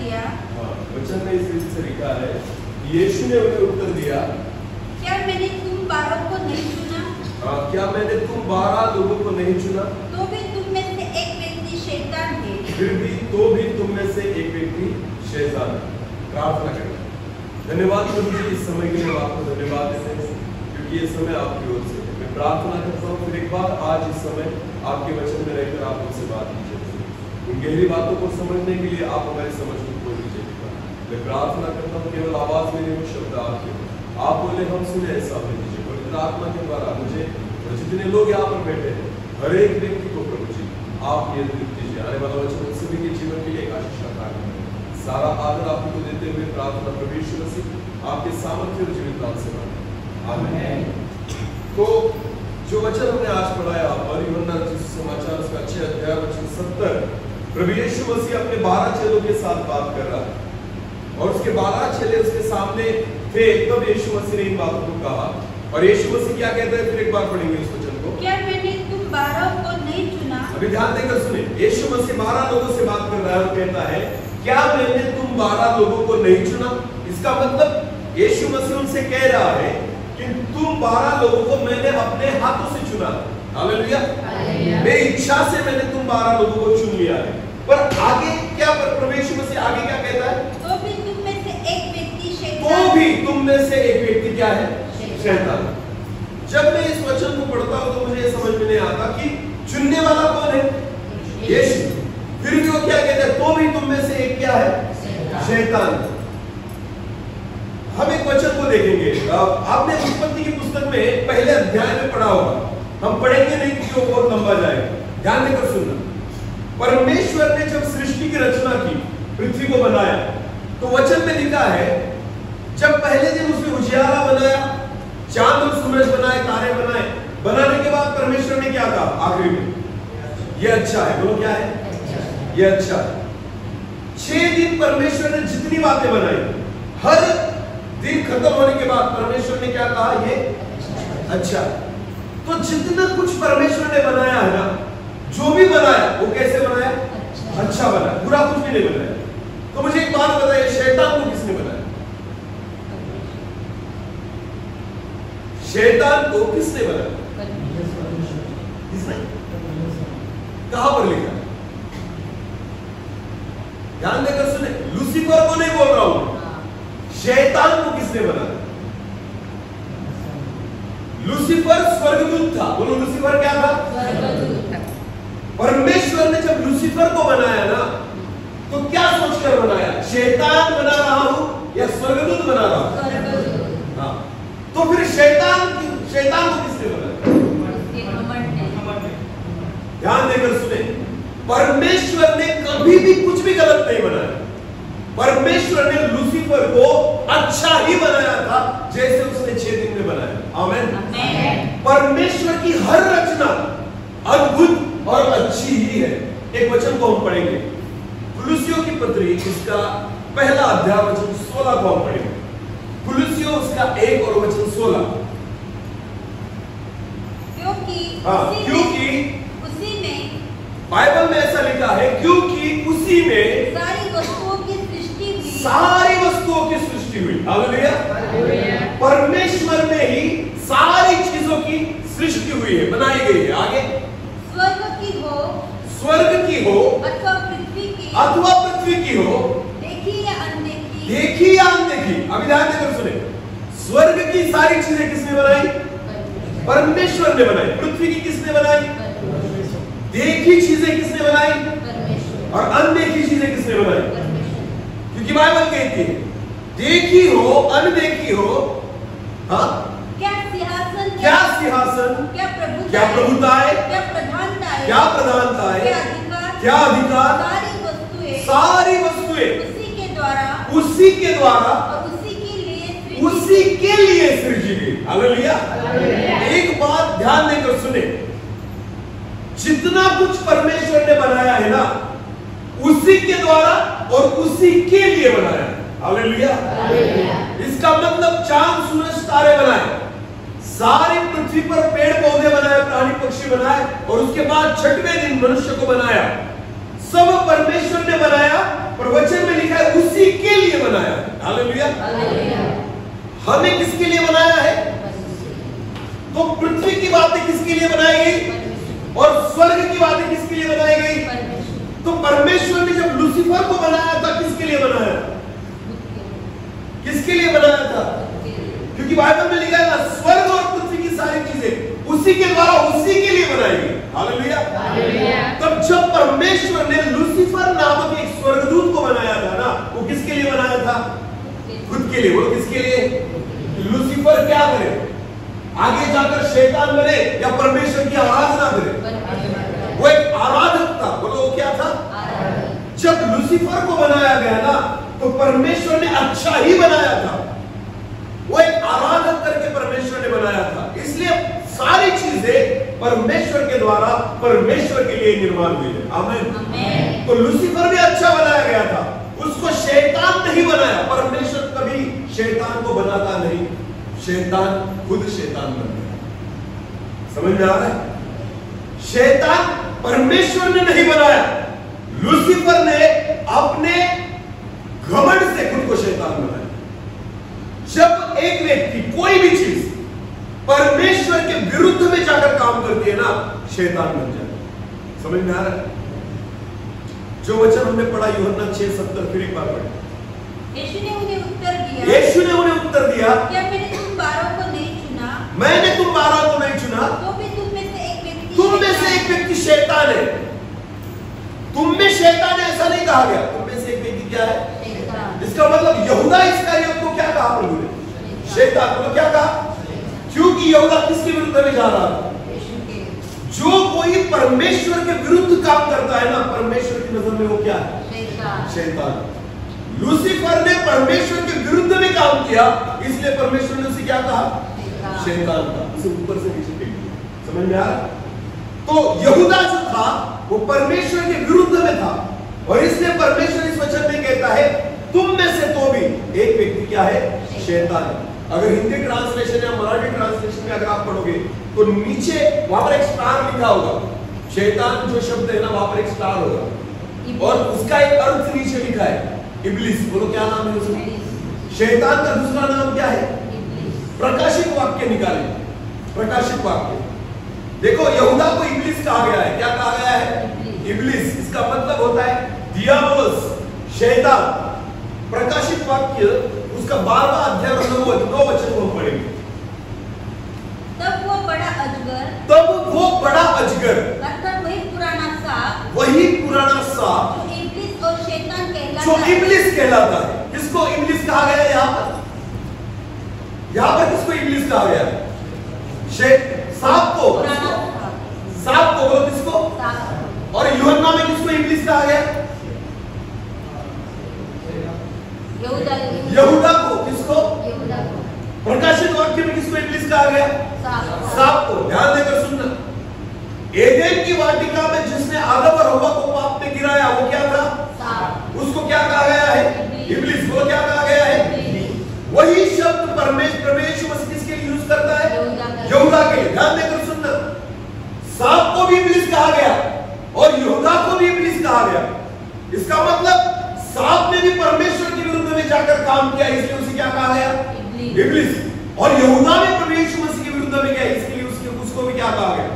दिया, वचन में इस रीति से लिखा है, यीशु ने उन्हें उत्तर दिया, क्या मैंने तुम 12 को नहीं चुना? क्या मैंने तुम 12 लोगों को नहीं चुना? तो भी तुम में से एक व्यक्ति शैतान है। फिर भी तो भी तुम में से एक व्यक्ति शैतान है। प्रार्थना करें। धन्यवाद प्रभु जी, इस समय के लिए आपको धन्यवाद देते हैं, क्योंकि ये समय आपकी ओर से है। मैं प्रार्थना करता हूँ फिर एक बार आज इस समय आपके वचन में रहकर आप हमसे बात कीजिए। इन गहरी बातों को समझने के लिए आप हमारी समझ को खोल दीजिए। मैं प्रार्थना करता हूँ केवल आवाज मेरी वो शब्द आपके, आप बोले हम सुने, ऐसा होने दीजिए। पवित्र आत्मा के द्वारा मुझे और जितने लोग यहाँ पर बैठे हैं, हर एक व्यक्ति को प्रभु जी आप नियंत्रित कीजिए। आने वाला वचन सभी के जीवन के लिए एक आशीष का कारण है। सारा आदर आपको देते हुए प्रार्थना प्रभु यीशु मसीह आपके सामर्थ्य और जीवित नाम से मांगते हैं, आमीन। तो जो वचन हमने आज पढ़ाया, और यूहन्ना रचित सुसमाचार उसका 6 अध्याय वचन 70, प्रभु यीशु मसीह अपने 12 चेलों के साथ बात कर रहा है और उसके 12 चेले उसके सामने थे। तब यीशु मसीह ने इन बातों को कहा, और यीशु मसीह क्या कहता है, फिर एक बार पढ़ेंगे उस वचन को। क्या मैंने तुम 12 को नहीं चुना? अभी ध्यान देकर सुने, यीशु मसीह 12 लोगों से बात कर रहा है और कहता है, क्या मैंने तुम 12 लोगों को नहीं चुना? इसका मतलब यीशु मसीह उनसे कह रहा है कि तुम 12 लोगों को मैंने अपने हाथों से चुना। हालेलुया। मेरी इच्छा से मैंने तुम 12 लोगों को चुन लिया है। पर आगे क्या, पर प्रभु यीशु मसीह आगे क्या कहता है? तो भी तुम में से एक व्यक्ति शैतान। तो भी तुम में से एक व्यक्ति क्या है? शैतान। जब मैं इस वचन को पढ़ता हूं तो मुझे ये समझ में नहीं आता कि चुनने वाला कौन है? यीशु। फिर भी वो क्या कहते हैं, तो भी तुम में से एक क्या है? शैतान। हम एक वचन को देखेंगे, आपने उत्पत्ति की पुस्तक में पहले अध्याय में पढ़ा होगा, हम पढ़ेंगे नहीं क्योंकि वो बहुत लंबा जाएगा। ध्यान देकर सुनना। परमेश्वर ने जब सृष्टि की रचना की, पृथ्वी को बनाया, तो वचन में लिखा है, जब पहले दिन उसने उजियारा बनाया, चांद और सूरज बनाए, तारे बनाए, बनाने के बाद परमेश्वर ने क्या कहा आखिरी में? ये अच्छा है। बोलो क्या है? ये अच्छा है। 6 दिन परमेश्वर ने जितनी बातें बनाई, हर दिन खत्म होने के बाद परमेश्वर ने क्या कहा? ये अच्छा। तो जितना कुछ परमेश्वर ने बनाया है ना, जो भी बनाया वो कैसे बनाया? अच्छा बनाया, बुरा कुछ भी नहीं बनाया। तो मुझे एक बात बताइए, शैतान को किसने बनाया? शैतान को किसने बनाया? किसने? कहां पर लिखा है? ध्यान देकर सुने, लूसीफर को नहीं बोल रहा हूं, शैतान को किसने बनाया? लूसीफर स्वर्गदूत था। बोलो लूसीफर क्या था? स्वर्गदूत था। परमेश्वर ने जब लूसीफर को बनाया ना, तो क्या सोचकर बनाया? शैतान बना रहा हूं या स्वर्गदूत बना रहा हूं? स्वर्गदूत। हाँ, तो फिर शैतान को किसने बनाया? ध्यान देकर सुने, परमेश्वर ने कभी भी कुछ भी गलत नहीं बनाया। परमेश्वर ने लूसीफर को अच्छा ही बनाया था, जैसे उसने 6 दिन में बनाया। आमीन। परमेश्वर की हर रचना अद्भुत और अच्छी ही है। एक वचन को हम पढ़ेंगे, कुलुस्सियों की पत्री, इसका पहला अध्याय वचन 16 को हम पढ़ेंगे। कुलुस्सियों उसका 1 और वचन 16। क्योंकि उसी में, बाइबल में ऐसा लिखा है, क्योंकि उसी में सारी वस्तुओं की सृष्टि हुई। सारी वस्तुओं की सृष्टि हुई। हालेलुया। परमेश्वर में ही सारी चीजों की सृष्टि हुई है, बनाई गई है। आगे, स्वर्ग की हो अथवा पृथ्वी की हो, देखी या अनदेखी। अभी ध्यान देकर सुने, स्वर्ग की सारी चीजें किसने बनाई? परमेश्वर ने बनाई। पृथ्वी की किसने बनाई? देखी चीजें किसने बनाई? और अनदेखी चीजें किसने बनाई? क्योंकि बाइबल कहती है, देखी हो अनदेखी हो, हाँ, क्या सिंहासन, क्या प्रभुता है, क्या प्रधानता है, क्या अधिकार, सारी वस्तुएं उसी के द्वारा और उसी के लिए सृजी गई। हालेलुया। एक बात ध्यान देकर सुने, जितना कुछ परमेश्वर ने बनाया है ना, उसी के द्वारा और उसी के लिए बनाया है। हालेलुया। इसका मतलब चांद सूरज तारे बनाए, सारी पृथ्वी पर पेड़ पौधे बनाए, प्राणी पक्षी बनाए, और उसके बाद 6वें दिन मनुष्य को बनाया। सब परमेश्वर ने बनाया, पर वचन में लिखा है उसी के लिए बनाया है। हालेलुया। हमें किसके लिए बनाया है? तो पृथ्वी की बातें किसके लिए बनाई गई और स्वर्ग की बातें किसके लिए बनाई गई? तो परमेश्वर ने जब लूसीफर को बनाया था किसके लिए बनाया? किसके लिए बनाया था? क्योंकि बाइबल में लिखा है ना, स्वर्ग और पृथ्वी की सारी चीजें उसी के द्वारा उसी के लिए बनाई गई। हालेलुया। तब जब परमेश्वर ने लूसीफर नामक एक स्वर्गदूत को बनाया था ना, वो किसके लिए बनाया था? खुद के लिए। वो किसके लिए? लूसीफर क्या करे? आगे जाकर शैतान बने या परमेश्वर की आराधना करे? वो एक आराधक था। बोलो वो क्या था? जब लूसीफर को बनाया गया ना, तो परमेश्वर ने अच्छा ही बनाया था। वो एक आराधक करके परमेश्वर ने बनाया था। इसलिए सारी चीजें परमेश्वर के द्वारा परमेश्वर के लिए निर्माण हुई है। आमीन। तो लूसीफर भी अच्छा बनाया गया था, उसको शैतान नहीं बनाया। परमेश्वर कभी शैतान को बनाता नहीं, शैतान खुद शैतान बन गया। समझ में आ रहा है? शैतान परमेश्वर ने नहीं बनाया, लूसीफर ने अपने घमंड से खुद को शैतान बनाया। जब एक व्यक्ति कोई भी चीज परमेश्वर के विरुद्ध में जाकर काम करती है ना, शैतान बन जाता है। समझ में आ रहा है? जो वचन हमने पढ़ा यूहन्ना 6:70, फिर एक बार पढ़े। यीशु ने उन्हें उत्तर दिया, यीशु ने उन्हें उत्तर दिया, क्या मैंने तुम 12 को नहीं चुना? मैंने तुम 12 को नहीं चुना, तो भी तुम में से एक व्यक्ति शैतान है। तुम में शैतान है ऐसा नहीं कहा गया, तुम में से एक व्यक्ति क्या है? इसका मतलब यहूदा इस्करियोत को क्या कहा प्रभु ने? शैतान। तो क्या कहा? क्योंकि यहूदा किसके विरुद्ध में जा रहा था? जो कोई परमेश्वर के विरुद्ध काम करता है ना, परमेश्वर की नजर में वो क्या है? शैतान। लूसीफर ने परमेश्वर के विरुद्ध में काम किया, इसलिए परमेश्वर ने उसे क्या कहा? शैतान था। उसे ऊपर से नीचे फेंक दिया। समझ में आ रहा? तो यहूदा जो था वो परमेश्वर के विरुद्ध में था, और इसलिए परमेश्वर इस वचन में कहता है, तुम में से तो भी एक व्यक्ति क्या है? शैतान है। अगर हिंदी ट्रांसलेशन या मराठी ट्रांसलेशन में अगर आप पढ़ोगे तो नीचे वहां पर एक स्टार लिखा होगा। शैतान जो शब्द है ना, वहां पर एक स्टार होगा और उसका एक अर्थ नीचे लिखा है, इब्लिस। बोलो क्या नाम है उसका? शैतान का दूसरा नाम क्या है? प्रकाशित वाक्य निकाले, प्रकाशित वाक्य। देखो यहूदा को इब्लिस कहा गया है। क्या कहा गया है? इब्लिस। इसका मतलब होता है दियाबोलोस, शैतान। प्रकाशित वाक्य उसका 12वां अध्याय और 9 वचन को पढ़ेंगे। तब वो बड़ा अजगर, अर्थात वही पुराना सांप, जो इब्लिस और शैतान इब्लिस कहलाता है। किसको इब्लिस कहा गया है? यहाँ पर किसको इब्लिस कहा गया है? सांप को। सांप को। बोलो किसको? और यूहन्ना में किसको इब्लिस कहा गया? यहूदा को। किसको? प्रकाशित वाक्य में किसको इब्लिस कहा गया? सांप को। ध्यान देकर सुनना। एदेन की वाटिका में जिसने आदम और हव्वा को पाप में गिराया, वो क्या था? उसको क्या कहा गया है? इब्लिस। वो क्या कहा गया है? वही शब्द परमेश्वर किसके लिए यूज करता है? यहूदा के लिए। ध्यान देकर सुनना। सांप को भी इब्लिस कहा गया और यहूदा को भी इब्लिस कहा गया। इसका मतलब सांप ने भी परमेश्वर के विरुद्ध में जाकर काम किया, इसलिए उसे क्या कहा गया? इब्लिस। और यहूदा ने परमेश्वर मसीह के विरुद्ध में किया, इसलिए उसको भी क्या कहा गया?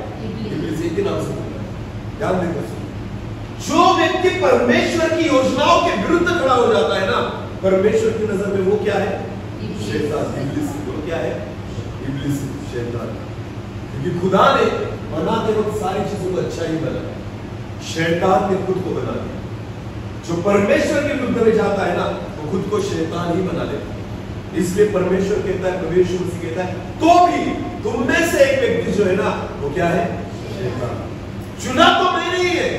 इब्लिस। एक ही नाम से। ध्यान देकर सुनो। जो व्यक्ति परमेश्वर की योजनाओं के विरुद्ध खड़ा हो जाता है ना, परमेश्वर की नजर में वो क्या है? शैतान, इब्लिस। वो क्या है? इब्लिस, शैतान। क्योंकि खुदा ने बनाते वक्त सारी चीजों को अच्छा ही बनाया, शैतान ने खुद को बना दिया। जो परमेश्वर के विरुद्ध में जाता है ना, वो खुद को शैतान ही बना लेता है। इसलिए परमेश्वर कहता है, प्रभु यीशु मसीह कहता है, तो भी तुम में से एक व्यक्ति जो है ना, वो क्या है? शैतान। चुना तो मैंने ही है,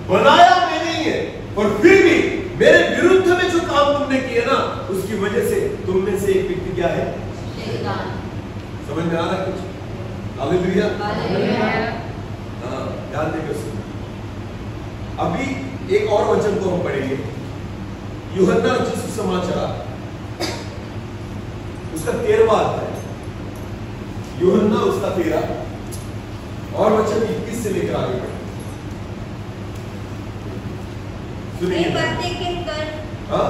बनाया मैंने ही है, और फिर भी मेरे विरुद्ध में जो काम तुमने किए ना, उसकी वजह से तुम में से एक व्यक्ति क्या है? शैतान। समझ में आ रहा है कुछ? हालेलुया। ध्यान देकर सुनो। अभी एक और वचन को हम पढ़ेंगे, यूहन्ना रचित सुसमाचार उसका 13वां अध्याय, यूहन्ना उसका 13 और वचन 21 से लेकर आगे बढ़े। ये बातें कहकर हाँ,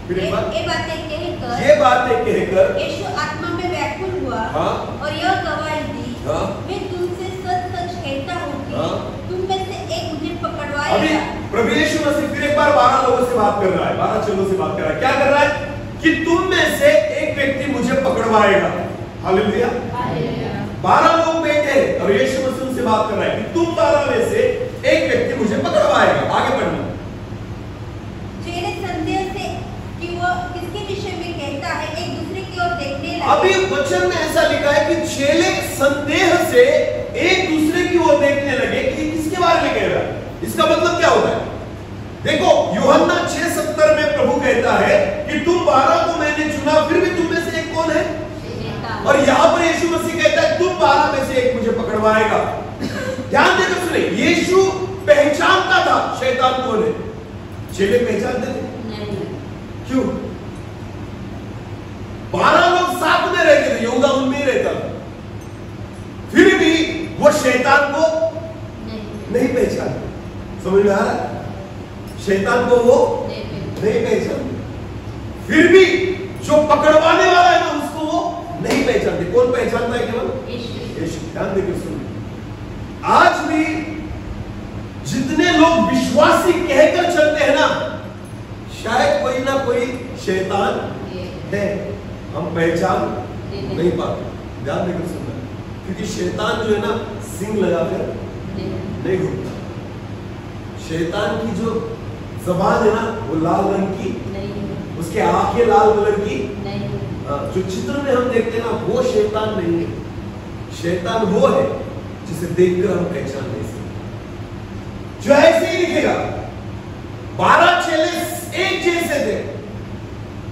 फिर एक बार ये बातें कहकर ये बातें कहकर यीशु आत्मा में व्याकुल हुआ हाँ, और यह गवाही दी, हाँ, मैं तुमसे सच सच कहता हूँ कि हाँ। तुम में से एक मुझे अभी पकड़वाएगा। प्रभु यीशु मसीह फिर एक बार 12 लोगों से बात कर रहा है, 12 चेलों से बात कर रहा है। क्या कर रहा है? कि तुम में से एक व्यक्ति मुझे पकड़वाएगा। हालेलुया। 12 लोग बैठे और यीशु मसीह उनसे बात कर रहा है कि तुम 12 में से एक व्यक्ति मुझे पकड़वाएगा। आगे बढ़ना। चेले संदेह से कि वो किसके विषय में कहता है, एक दूसरे की ओर देखने लगे। अभी वचन में ऐसा लिखा है कि चेले संदेह से एक दूसरे की ओर देखने लगे कि किसके बारे में कह रहा है। इसका मतलब क्या होता है? देखो, यूहन्ना 6:70 में प्रभु कहता है कि तुम 12 को मैंने चुना, फिर भी तुम में से एक कौन है? और यहां पर यीशु मसीह कहता है तुम 12 में से एक मुझे पकड़वाएगा। ध्यान देकर सुने, यीशु पहचानता था शैतान कौन है। चेले पहचानते थे? क्यों? 12 लोग साथ में रहते थे, यहूदा उनमें ही रहता था, फिर भी वो शैतान को नहीं पहचानते। समझ में आ रहा है? शैतान को वो नहीं पहचानते, फिर भी जो पकड़वाने वाला है ना उसको वो नहीं पहचानते। कौन पहचानता है? केवल यीशु। ध्यान देकर सुनिए, आज भी जितने लोग विश्वासी कहकर चलते हैं ना, शायद कोई ना कोई शैतान है, हम पहचान नहीं पाते। ध्यान देकर सुनना, क्योंकि शैतान जो है ना सिंग लगाकर नहीं घूमता। शैतान की जो जबान है ना वो लाल रंग की, उसके आंखें लाल कलर की, जो चित्र में हम देखते हैं ना वो शैतान नहीं है। शैतान वो है जिसे देखकर हम पहचान नहीं सकते, जो ऐसे ही दिखेगा। 12 चेले एक जैसे थे।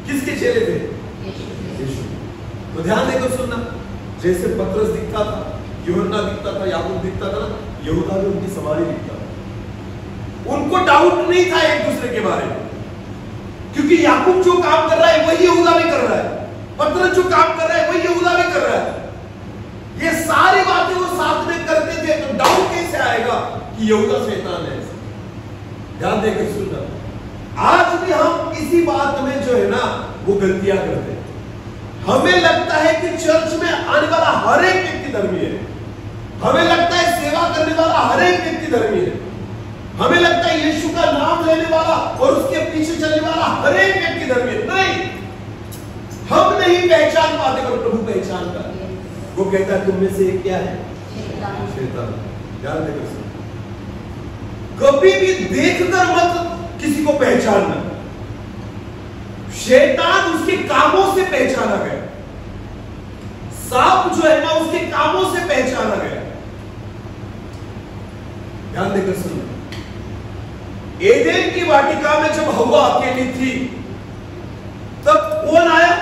किसके चेले थे? यीशु। तो ध्यान देकर सुनना, जैसे पतरस दिखता था, यूहन्ना दिखता था, याकूब दिखता था ना, यहूदा भी उनकी सवारी दिखता था। उनको डाउट नहीं था एक दूसरे के बारे में, क्योंकि याकूब जो काम कर रहा है वही यहूदा भी कर रहा है, पतरस जो काम कर रहा है वही यहूदा भी कर रहा है। ये सारी बातें वो साथ में करते थे, तो डाउट कैसे आएगा कि यहूदा शैतान है? ध्यान देकर सुनना, आज भी हम इसी बात में जो है ना वो गलतियां करते हैं। हमें लगता है कि चर्च में आने वाला हर एक व्यक्ति धर्मी है, हमें लगता है सेवा करने वाला हर एक व्यक्ति धर्मी है, हमें लगता है यीशु का नाम लेने वाला और उसके पीछे चलने वाला हर एक व्यक्ति धर्मी है। नहीं, हम नहीं पहचान पाते, पर प्रभु पहचानता है। वो कहता है तुम में से एक क्या है? शैतान। ध्यान देकर सुनो, कभी भी देखकर मत किसी को पहचानना। शैतान उसके कामों से पहचाना गया, सांप जो है ना उसके कामों से पहचाना गया। ध्यान देकर सुनो, एदेन की वाटिका में जब हव्वा अकेली थी तब कौन आया?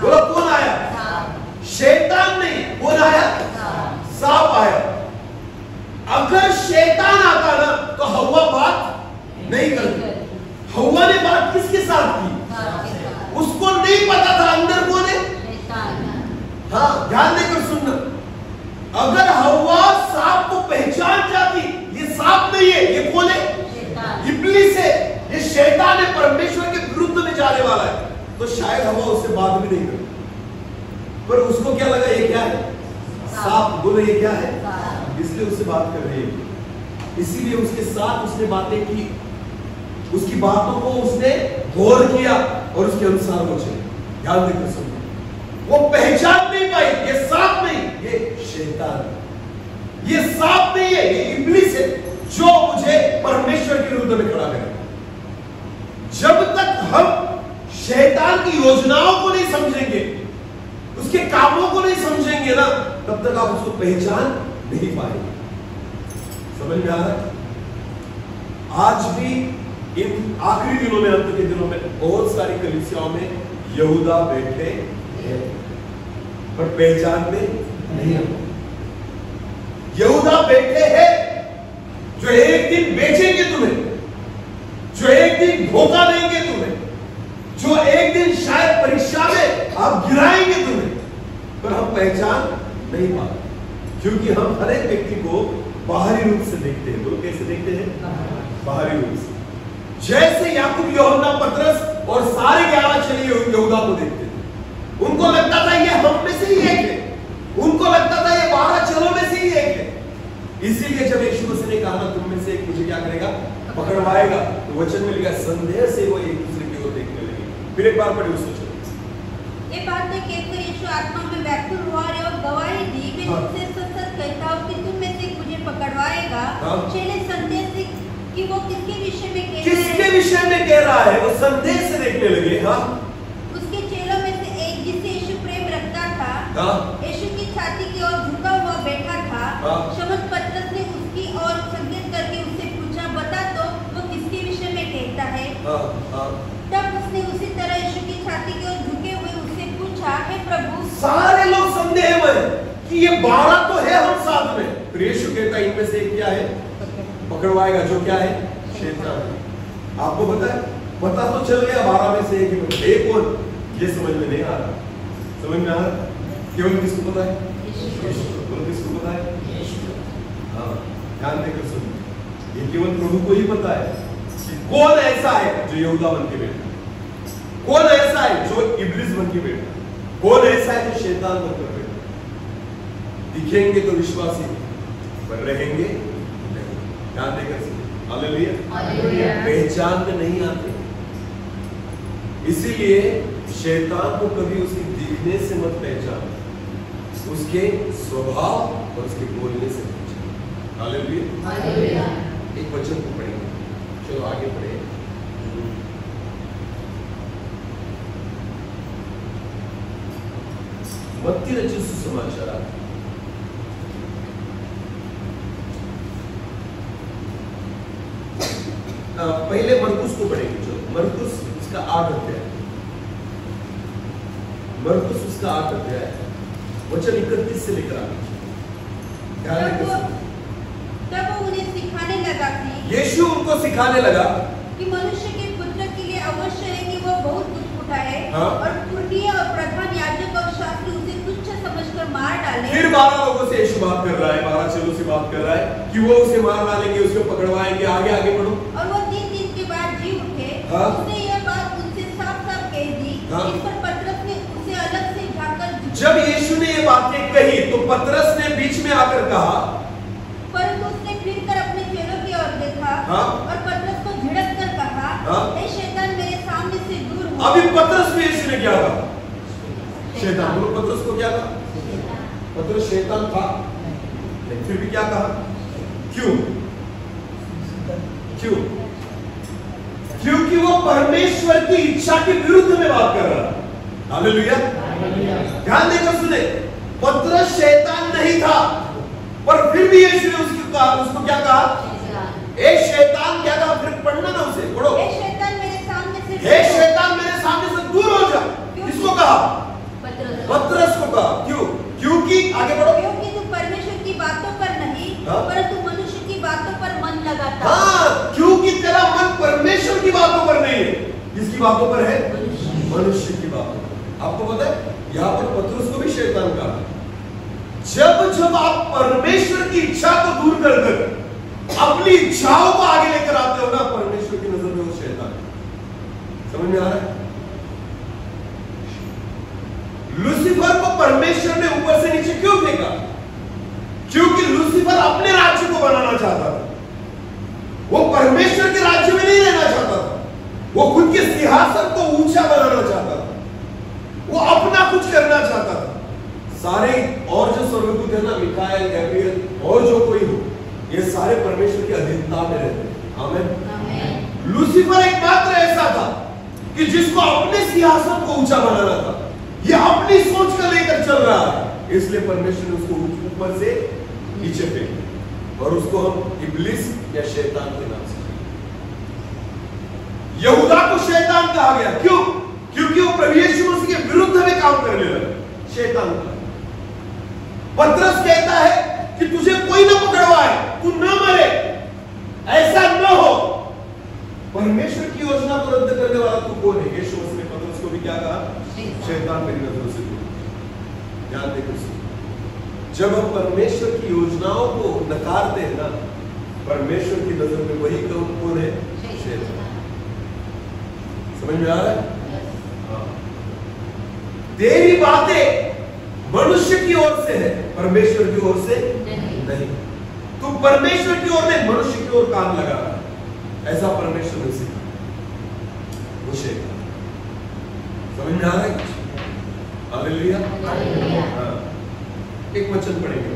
बोला कौन आया? शैतान नहीं, कौन आया? सांप आया। अगर शैतान आता ना तो हव्वा बात नहीं करती। हव्वा ने बात किसके साथ की? उसको नहीं पता था अंदर कौन है। हाँ, ध्यान देकर सुनना, अगर हव्वा सांप को पहचान जाती, ये सांप नहीं है, ये कौन है? इब्लीस है, ये शैतान है, परमेश्वर के विरुद्ध में जाने वाला है, तो शायद हव्वा उससे बात भी नहीं करती। पर उसको क्या लगा ये क्या है? सांप। बोले ये क्या है? इसलिए उससे बात कर रही है, इसीलिए उसके साथ उसने बातें की, उसकी बातों को उसने गौर किया और उसके अनुसार वो चले। ध्यान देकर सुनो, वो पहचान नहीं पाई ये सांप नहीं, ये शैतान। ये सांप नहीं है, ये इब्लीस है जो मुझे परमेश्वर के विरुद्ध में खड़ा करेगा। जब तक हम शैतान की योजनाओं को नहीं समझेंगे, उसके कामों को नहीं समझेंगे ना, तब तक आप उसको पहचान नहीं पाएंगे। समझ में आ रहा है? आज भी इन आखिरी दिनों में, अंत के दिनों में बहुत सारी कलीसियाओं में यहूदा बैठे हैं, पर पहचान में नहीं है। यहूदा बैठे हैं जो एक दिन बेचेंगे तुम्हें, जो एक दिन धोखा देंगे तुम्हें, जो एक दिन शायद परीक्षा में आप गिराएंगे तुम्हें, पर हम पहचान नहीं पाते, क्योंकि हम हर एक व्यक्ति को बाहरी रूप से देखते हैं। लोग कैसे देखते हैं? बाहरी रूप से। जैसे याकूब, यूहन्ना, पतरस और सारे 11 चेले यहूदा को देखते थे। उनको लगता था ये हम में से ही एक है, उनको लगता था ये 12 चेलों में से ही एक है। इसीलिए जब यीशु मसीह ने कहा ना तुम में से एक मुझे क्या करेगा, पकड़वाएगा, तो वचन में लिखा संदेह से वो एक दूसरे की ओर देखने लगे। फिर एक बार पढ़िए उस वचन। ये बात कहकर यीशु आत्मा में व्याकुल हुआ और गवाही दी, मैं तुमसे सच-सच कहता हूँ कि तुम में से मुझे पकड़वाएगा। चेले संदेह से कि वो किसके विषय में कह रहा है, किसके विषय में कह रहा है, वो संदेह से देखने लगे। हाँ, उसके चेलों में से एक जिसे यीशु प्रेम रखता था, यीशु की छाती की ओर झुका हुआ बैठा था। शमौन पतरस ने उसकी ओर संकेत करके उससे पूछा, बता तो वो किसके विषय में कहता है। तब उसने उसी तरह यीशु की छाती की ओर झुके हुए उससे पूछा, हे प्रभु। सारे लोग संदेह में कि ये 12 तो है हम साथ में, फिर यीशु कहता है इनमें से एक क्या है, पकड़वाएगा, जो क्या है, शैतान। आपको पता है, पता तो चल गया 12 में से एक कौन, ये समझ में नहीं आ रहा। समझ में आ रहा? केवल किसको पता है? केवल किसको पता है? हाँ, ध्यान देकर सुनिए, ये केवल प्रभु को ही पता है कि कौन ऐसा है जो यहूदा बन के बैठा, कौन ऐसा है जो इब्लिस बन के बैठा, कौन ऐसा है जो शैतान बनकर बैठा। दिखेंगे तो विश्वासी, पर रहेंगे नहीं। ध्यान देकर सुनिए, हालेलुया। पहचान में नहीं आते, इसीलिए शैतान को कभी उसके दिखने से मत पहचान, उसके स्वभाव और उसके बोलने से पहचान। हालेलुया। एक वचन को पढ़ेंगे, चलो आगे पढ़े। मत्ती रचित सुसमाचार, पहले मरकुस को पढ़ेंगे। चलो मरकुस उसका 8 अध्याय, मरकुस उसका 8 अध्याय, वचन 31 से लेकर आगे। तब वो उन्हें सिखाने लगा कि यीशु उनको सिखाने लगा कि मनुष्य के पुत्र के लिए अवश्य है कि वो बहुत कुछ उठाए। हाँ? और पुरनिये और प्रधान याजक और शास्त्री उसे तुच्छ समझकर मार डाले। फिर 12 लोगों से यीशु बात कर रहा है, 12 चेलों से बात कर रहा है कि वो उसे मार डालेंगे, उसको पकड़वाएंगे। आगे आगे बढ़ो। और वो 3 दिन के बाद जी उठे। हाँ? उसने यह बात उनसे साफ-साफ कह दी। हाँ? इस पर पतरस ने उसे अलग से झाँककर, जब यीशु ने ये बातें कही तो पतरस ने बीच में आकर कहा, परंतु उसने फिरकर अपने चेलों की ओर देखा। हाँ? और पतरस को झिड़क कर कहा, हाँ? हे शैतान, मेरे सामने से दूर हो। अभी पतरस में यीशु ने क्या कहा? शैतान। बोलो, पतरस को क्या कहा? पतरस शैतान था, लेकिन फिर भी क्या कहा? क्यों? क्यों? क्योंकि वो परमेश्वर की इच्छा के विरुद्ध में बात कर रहा था। हालेलुया। ध्यान देकर सुने, पतरस शैतान नहीं था, पर फिर भी यीशु ने उसको क्या कहा? ए शैतान, क्या कहा? फिर पढ़ना ना उसे, पढ़ो। हे शैतान, मेरे सामने से दूर हो जा। किसको कहा? पतरस को कहा। क्यों? क्योंकि आगे बढ़ो। क्योंकि तू परमेश्वर की बातों पर नहीं, हाँ? परंतु मनुष्य की बातों पर मन लगाता। हाँ, क्योंकि तेरा मन परमेश्वर की बातों पर नहीं है। किसकी बातों पर है? मनुष्य की बातों पर। आपको पता है, यहाँ पर पतरस को भी शैतान कहा। जब जब आप परमेश्वर की इच्छा को दूर कर कर अपनी इच्छाओं को आगे लेकर आते हो ना, परमेश्वर की नजर में वो शैतान है। समझ में आ रहा है? लूसीफर को परमेश्वर ने ऊपर से नीचे क्यों फेंका? क्योंकि लूसीफर अपने राज्य को बनाना चाहता था, वो परमेश्वर के राज्य में नहीं रहना चाहता था, वो खुद के सिंहासन को ऊंचा बनाना चाहता था, वो अपना कुछ करना चाहता था। सारे और जो स्वर्गदूत है ना, मिकाएल, गैब्रिएल और जो कोई हो, ये सारे परमेश्वर की अधीनता में रहते हैं। आमीन। लूसीफर एकमात्र ऐसा था कि जिसको अपने सिंहासन को ऊंचा बनाना था, ये अपनी सोच का लेकर चल रहा है, इसलिए परमेश्वर ने उसको ऊपर से नीचे फेंका और उसको हम इब्लिस या शैतान के नाम से। यहूदा को शैतान कहा गया। क्यों? क्योंकि वो प्रभु यीशु मसीह के विरुद्ध में काम करने लगा। शैतान का पतरस कहता है कि तुझे कोई ना पकड़वाए, तू न मरे, ऐसा न हो। परमेश्वर की योजना को रद्द करने वाला तू कौन है? यीशु मसीह ने पतरस को भी क्या कहा? शैतान मेरी नजरों से दूर। ध्यान देकर सुनो, जब हम परमेश्वर की योजनाओं को नकारते हैं ना, परमेश्वर की नजर में वही कौन है? शैतान। समझ में आ रहा है? हाँ। तेरी बातें मनुष्य की ओर से है, परमेश्वर की ओर से नहीं। तू परमेश्वर की ओर नहीं, मनुष्य की ओर कान लगा रहा है। ऐसा परमेश्वर ने सीखा मुझे। समझ में आ रहा है? हालेलुया। हाँ। एक वचन पढ़ेंगे,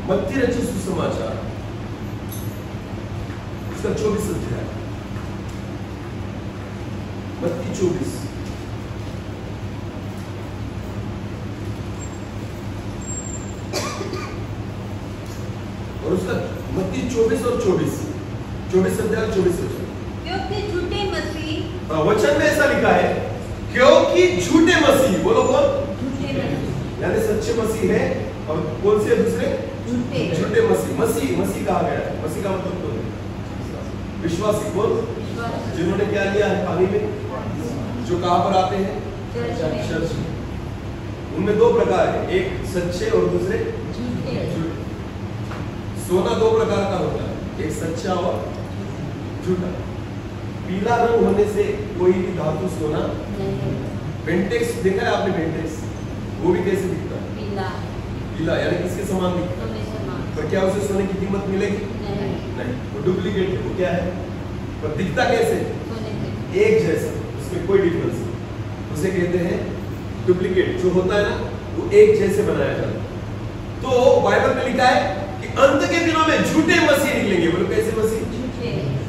मत्ती रचित सुसमाचार उसका 24 अध्याय, मत्ती 24 और उसका मत्ती 24 और 24 अध्याय 24 वचन। क्योंकि झूठे मसीह, वचन में ऐसा लिखा है, क्योंकि झूठे मसीह, बोलो कौन? झूठे मसीह, यानी सच्चे मसीह है और कौन से दूसरे? झूठे मसीह। मसीह कहा गया है, मसीह का मतलब कौन है? विश्वासी। कौन? जिन्होंने क्या लिया है पानी में, जो कहां पर आते हैं? चर्च में। उनमें दो प्रकार है, एक सच्चे और दूसरे झूठे। सोना दो प्रकार का होता है, एक सच्चा और झूठा। पीला रंग होने से कोई भी धातु सोना नहीं। बेंटेक्स देखा है आपने? बेंटेक्स वो भी कैसे दिखता है? पीला, यानी किसके समान दिखता है? पर क्या उसे सोने की कीमत मिलेगी? नहीं, वो डुप्लीकेट है। वो क्या है? पर दिखता कैसे? एक जैसा, उसमें कोई डिफरेंस नहीं। उसे कहते हैं डुप्लीकेट। जो होता है ना वो एक जैसे बनाया जाता है। तो बाइबल में लिखा है कि अंत के दिनों में झूठे मसीह निकलेंगे। बोलो कैसे मसीह?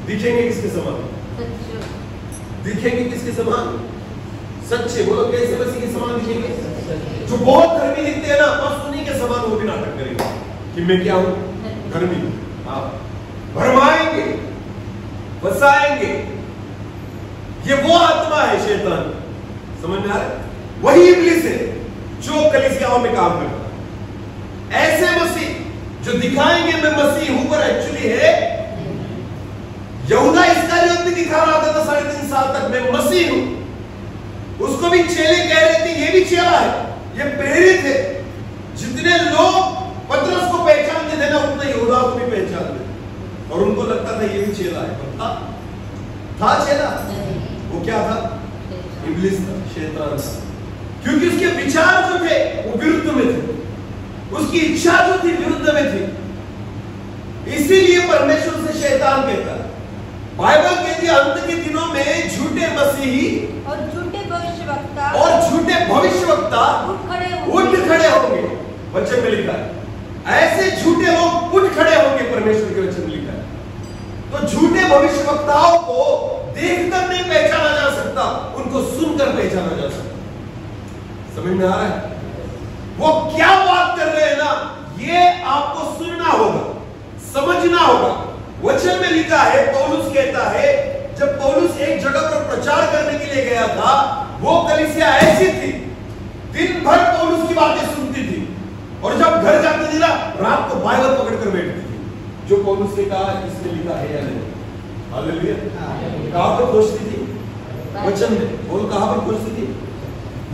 दिखेंगे किसके समान? दिखेंगे किसके समान? सच्चे। बोलो कैसे मसीह के समान दिखेंगे? जो बहुत धर्मी दिखते हैं ना, बस उन्हीं के समान वो भी नाटक करेंगे कि मैं क्या हूं? धर्मी। हाँ, भरमाएंगे, बसाएंगे। ये वो आत्मा है शैतान। समझ में आ रहा है? वही इब्लिस है जो कलीसियाओं में काम करता है। ऐसे मसीह जो दिखाएंगे मैं मसीह हूं, पर एक्चुअली है यहूदा इस्करियोत भी दिखा रहा था 3.5 साल तक मैं मसीह हूं। उसको भी चेले कह रहे थे ये भी चेला है, ये प्रेरित है। जितने लोग पतरस को पहचानते थे ना, उतने यहूदा को भी पहचानते थे और उनको लगता था ये भी चेला है। था चेला? वो क्या था? इब्लिस था, शैतान था। क्योंकि उसके विचार जो थे वो विरुद्ध में थे, उसकी इच्छा जो थी विरुद्ध में थी। इसीलिए परमेश्वर से शैतान कहता है, बाइबल कहती है अंत के दिनों में झूठे मसीही और झूठे भविष्यवक्ता उठ खड़े होंगे। वचन में लिखा है ऐसे झूठे लोग उठ खड़े होंगे, परमेश्वर के वचन में लिखा है। तो झूठे भविष्यवक्ताओं को देखकर नहीं पहचाना जा सकता, उनको सुनकर पहचाना जा सकता। समझ में आ रहा है? वो क्या बात कर रहे हैं ना, ये आपको सुनना होगा, समझना होगा। वचन में लिखा है, पौलुस कहता है जब पौलुस एक जगह पर प्रचार करने के लिए गया था, वो कलीसिया ऐसी थी, दिन भर पौलुस की बातें सुनती थी और जब घर जाती थी ना, रात को बाइबल पकड़कर बैठती थी। जो पौलुस ने कहा इसमें लिखा है या नहीं? हालेलुया। कहां पर खोजती थी? वचन में। बोल कहां पर खोजती थी?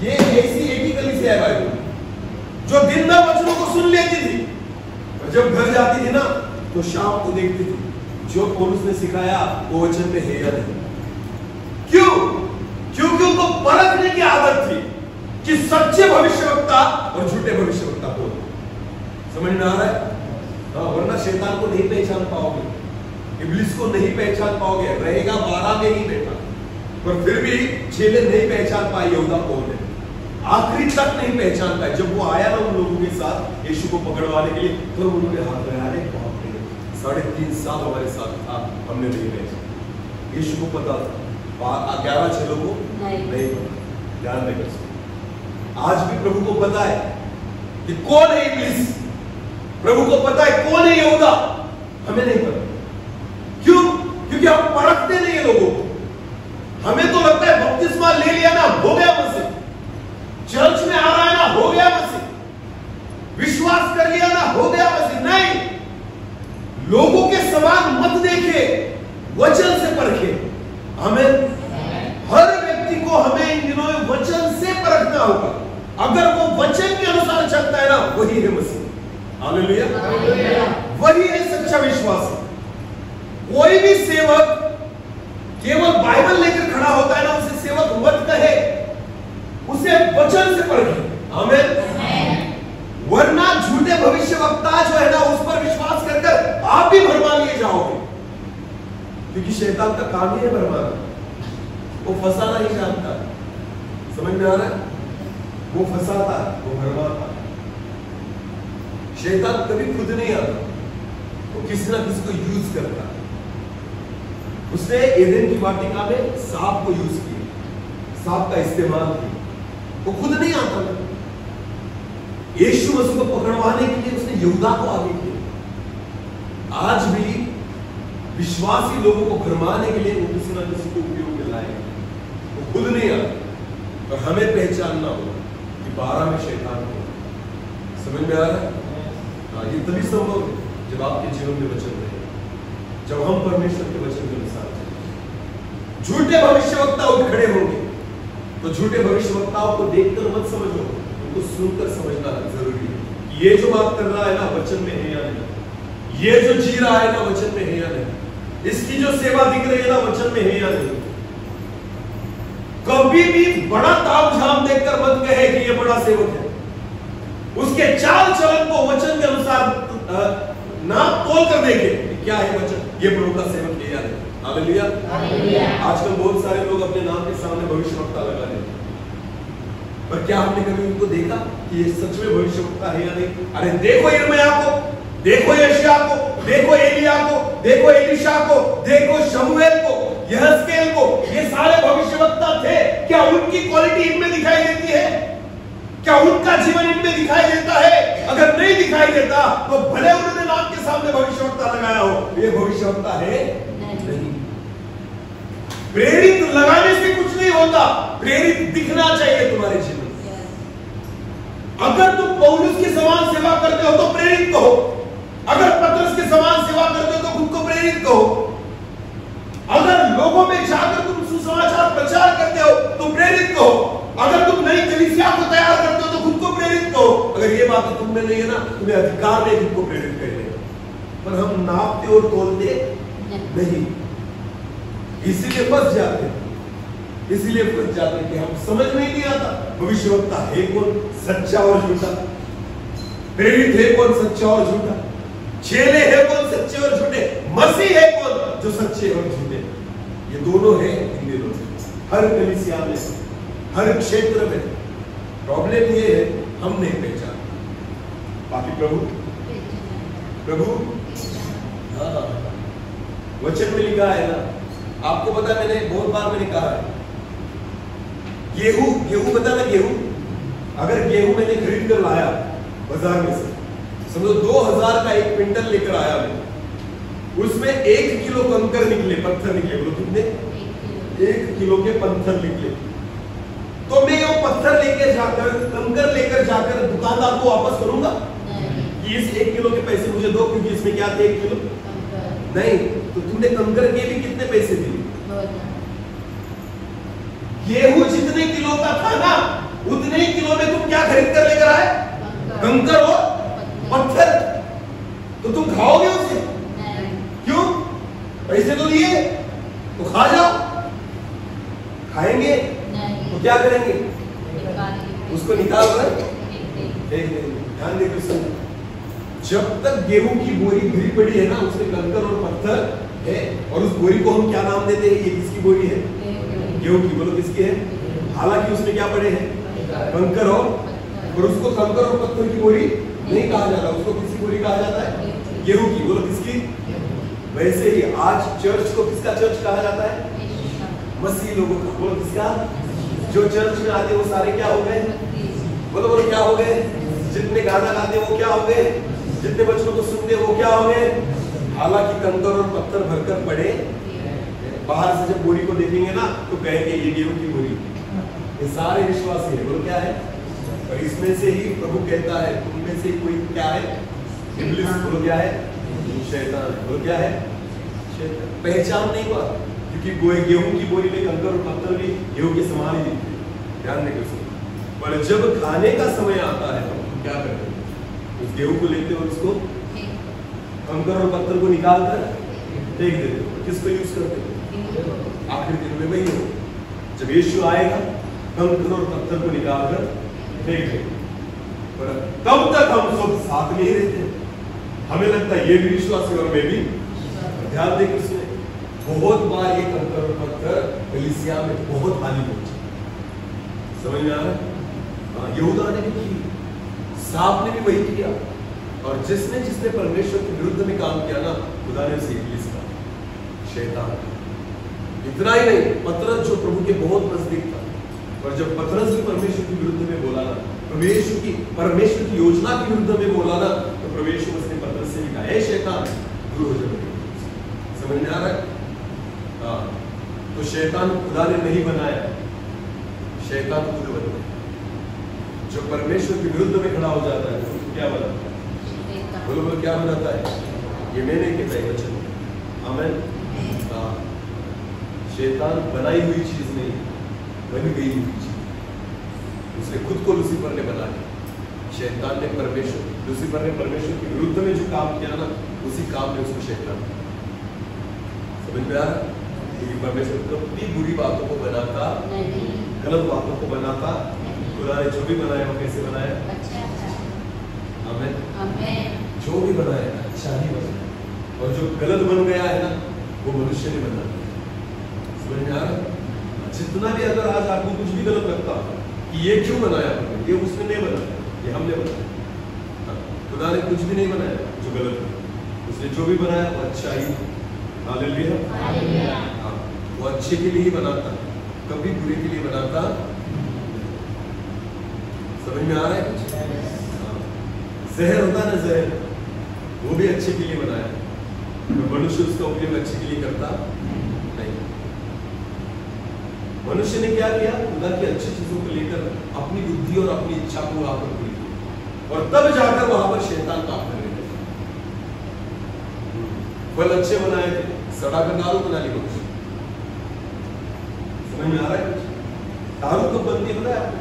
ये ऐसी एक ही कलीसिया है बाइबल जो दिन भर वचनों को सुन लेती थी और जब घर जाती थी ना, तो शाम को देखती थी जो पौलुस ने सिखाया वो वचन में है या नहीं। क्यों? क्योंकि उनको परखने की आदत थी कि सच्चे भविष्यवक्ता और झूठे भविष्यवक्ता कौन। समझ में आ रहा है? वरना शैतान को नहीं पहचान पाओगे, इब्लिस को नहीं पहचान पाओगे। रहेगा 12 में ही बैठा, पर फिर भी चेले नहीं पहचान पाए यहूदा कौन है। आखिरी तक नहीं पहचान पाए। जब वो आया ना उन लोगों के साथ यीशु को पकड़वाने के लिए, तो उन्होंने हाथ लगाया, 3.5 साल हमारे साथ था, हमने नहीं पहचाना। यीशु को पता था, 11 चेलों को नहीं पता। ध्यान देकर आज भी प्रभु को पता है कि कौन है इब्लिस, प्रभु को पता है कौन है यहूदा, हमें नहीं पता। क्यों? क्योंकि हम परखते नहीं है लोगों को। हमें तो लगता है बपतिस्मा ले लिया ना हो गया मसीह, चर्च में आ रहा है ना हो गया मसीह, विश्वास कर लिया ना हो गया मसीह। नहीं, लोगों के समान मत देखे, वचन से परखे। हमें हर व्यक्ति को हमें इन दिनों में वचन से परखना होगा। अगर वो वचन के अनुसार चलता है ना, वही है मसीह। हालेलुया। वही है सच्चा विश्वास। कोई भी सेवक केवल बाइबल लेकर खड़ा होता है ना, उसे सेवक मत कहे, उसे वचन से पढ़े। आमीन। वरना झूठे भविष्यवक्ता जो है ना, उस पर विश्वास करके आप भी भरमा लिए जाओगे, क्योंकि शैतान का काम ही है भरमाना, वो फंसाना ही जानता है। समझ में आ रहा है? वो फंसाता है, वो भरमाता है। शैतान कभी खुद नहीं आता, वो किसी ना किसी को यूज करता है। उसने एदेन की वाटिका में सांप को यूज किया, सांप का इस्तेमाल किया, वो खुद नहीं आता। यीशु मसीह को पकड़वाने के लिए उसने यहूदा को आगे किया। आज भी विश्वासी लोगों को भरमाने के लिए वो किसी ना किसी को उपयोग में लाएगा, वो खुद नहीं आता। और हमें पहचानना होगा कि 12 में शैतान को। समझ में आ रहा है? ये तभी संभव है जब आपके जीवन में वचन रहे, जब हम परमेश्वर के वचन के अनुसार चलें। झूठे भविष्यवक्ता उठ खड़े होंगे, तो झूठे भविष्यवक्ताओं को देखकर मत समझो, उनको सुनकर समझना जरूरी है कि ये जो बात कर रहा है ना, वचन में है या नहीं, ये जो जी रहा है ना, वचन में है या नहीं, इसकी जो सेवा दिख रही है ना, वचन में है या नहीं। कभी भी बड़ा ताम झाम देखकर मत कहे कि ये बड़ा सेवक है। उसके चाल चलन को वचन के अनुसार नाप तोल कर देखे, क्या है वचन, ये प्रभु का सेवक है या नहीं। हालेलुया। आजकल बहुत सारे लोग अपने नाम के सामने भविष्यवक्ता लगा लेते हैं, पर क्या हमने कभी उनको देखा कि ये सच में भविष्यवक्ता है या नहीं? अरे देखो यिर्मयाह को, देखो यशायाह को, देखो एलिया को, देखो एलीशा को, देखो शमूएल को, यहजकेल को, ये सारे भविष्यवक्ता थे। क्या उनकी क्वालिटी इनमें दिखाई देती है? क्या उनका जीवन इनमें दिखाई देता है? अगर नहीं दिखाई देता तो भले उन्होंने नाम के सामने भविष्यवक्ता लगाया हो, ये भविष्यवक्ता है नहीं। प्रेरित लगाने से कुछ नहीं होता, प्रेरित दिखना चाहिए तुम्हारे जीवन। अगर तुम पौलुस के समान सेवा करते हो तो प्रेरित कहो, अगर पतरस के समान सेवा करते हो तो खुद को प्रेरित कहो, अगर लोगों में जाकर तुम सुसमाचार प्रचार करते हो तो प्रेरित कहो, अगर तुम नई कलीसिया को तैयार करते हो तो खुद को प्रेरित कहो। अगर ये बात तुम में नहीं है ना, तुम्हें अधिकार नहीं खुद को प्रेरित करने का, पर हम नापते और तोलते नहीं, इसीलिए फंस जाते हैं, इसीलिए फंस जाते हैं कि हम समझ में ही नहीं आता भविष्यवक्ता है कौन, सच्चा और झूठा, प्रेरित है कौन, सच्चा और झूठा, चेले है कौन, सच्चे और झूठे, मसीह है कौन, जो सच्चे और झूठे। ये दोनों है इन दिनों में, हर कलीसिया में, हर क्षेत्र में। प्रॉब्लम ये है हम नहीं पहचान। बाकी प्रभु हाँ, वचन में लिखा है ना, आपको पता, मैंने बहुत बार मैंने कहा है, गेहूं पता ना, गेहूं अगर गेहूं मैंने खरीद कर लाया बाजार में से, समझो 2000 का एक क्विंटल लेकर आया मैं, उसमें 1 किलो कंकर निकले, पत्थर निकले, बोलो कितने? 1 किलो के पत्थर निकले। तो मैं वो पत्थर लेकर जाकर, कंकर लेकर जाकर दुकानदार को वापस करूंगा कि इस 1 किलो के पैसे मुझे दो, क्योंकि इसमें क्या थे 1 किलो नहीं। तो तुमने कंकर के भी कितने पैसे दिए? गेहूं जितने किलो का था ना, उतने ही किलो में तुम क्या खरीद कर लेकर आए? कंकर और पत्थर। तो तुम खाओगे उसे? क्यों? पैसे तो लिए, तो खा जाओ। खाएंगे तो क्या करेंगे? उसको निकाल कर ध्यान दे कृष्ण, जब तक गेहूं की बोरी भरी पड़ी है ना, उसमें कंकर और पत्थर है, और उस बोरी को हम क्या नाम देते हैं? ये किसकी बोरी है? गेहूं की। बोलो किसकी है? हालांकि उसमें क्या पड़े हैं? कंकर और उसको कंकर और पत्थर की बोरी नहीं कहा जाता, उसको किसकी बोरी कहा जाता है? गेहूं की। बोलो किसकी? वैसे ही आज चर्च को किसका चर्च कहा जाता है? मसीह लोगों का। बोलो किसका? जो चर्च में आते वो सारे क्या हो गए? बोलो बोलो क्या हो गए? जितने गाना गाते वो क्या हो गए? जितने बच्चों को सुनते वो क्या हो गए? हालांकि कंकर और पत्थर भरकर पड़े, बाहर से जब बोरी को देखेंगे ना तो कहेंगे ये गेहूं की बोरी। ये सारे विश्वासी है। बोलो क्या है? और इसमें से ही प्रभु कहता है, तुम में से कोई क्या है? इब्लिस। बोलो क्या है? शैतान। बोलो क्या है? शैतान। पहचान नहीं हुआ, क्योंकि गेहूं की बोरी में कंकर और पत्थर भी गेहूं के समान ही दिखते हैं। ध्यान देकर सुनो। पर जब खाने का समय आता है तो क्या करते हैं? उस गेहूं को लेते और उसको कंकर और पत्थर को निकाल कर फेंक देते हो। किसको यूज करते हो? आखिरी दिन में वही हो, जब यीशु आएगा कंकर और पत्थर को निकाल कर फेंक देंगे। पर तब तक हम सब साथ में ही रहते हैं। हमें लगता है ये भी विश्वास है और मैं भी। ध्यान दें किसने बहुत बार ये कंकर और पत्थर कलीसिया में बहुत हानि पहुंचे। समझ में आ रहा है? यहूदा ने भी की, साफ ने भी वही किया, और जिसने परमेश्वर के विरुद्ध में काम किया ना, खुदा ने उसे इब्लीस कहा, शैतान। इतना ही नहीं, पतरस जो प्रभु के बहुत नजदीक था, और जब पतरस भी परमेश्वर के विरुद्ध में बोला ना, परमेश्वर की योजना के विरुद्ध में बोला ना, तो परमेश्वर उसने पतरस से भी कहा, हे शैतान दूर हो जा। समझ में आ रहा है? तो शैतान खुदा ने नहीं बनाया, शैतान खुद बना। जो परमेश्वर के विरुद्ध में खड़ा हो जाता है तो क्या बनाता है? बोलो क्या बनाता है? ये मैंने कहता है वचन। आमीन। शैतान बनाई हुई चीज नहीं, बन गई हुई चीज। उसने खुद को लूसीफर ने बना लिया। शैतान ने लूसीफर ने परमेश्वर के विरुद्ध में जो काम किया ना, उसी काम में उसको शैतान। समझ में आ रहा? क्योंकि परमेश्वर कभी बुरी बातों को बनाता नहीं, गलत बातों को बनाता। खुदा ने जो भी बनाया वो कैसे बनाया? आमीन। जो भी बनाया अच्छा ही बनाया, और जो गलत बन गया है ना, वो मनुष्य ने बना दिया। समझ में आ रहा? जितना भी अगर आज आपको कुछ भी गलत लगता कि ये क्यों बनाया, ये उसने नहीं बनाया, ये हमने बनाया। खुदा ने कुछ भी नहीं बनाया जो गलत है। उसने जो भी बनाया वो अच्छा ही। हालेलुया। वो अच्छे के लिए ही बनाता, कभी बुरे के लिए बनाता। समझ में आ रहा है कुछ? जहर होता ना, जहर, वो भी अच्छे के लिए बनाया, तो मनुष्य उसका उपयोग अच्छे के लिए करता नहीं। मनुष्य ने क्या किया? खुदा की अच्छी चीजों को लेकर अपनी बुद्धि और अपनी इच्छा को वहां पर पूरी की, और तब जाकर वहां पर शैतान काम करने लगा। फल अच्छे बनाए थे, सड़ा कर दारू बना ली मनुष्य। समझ में आ रहा है? दारू कब बनती है पता है आपको?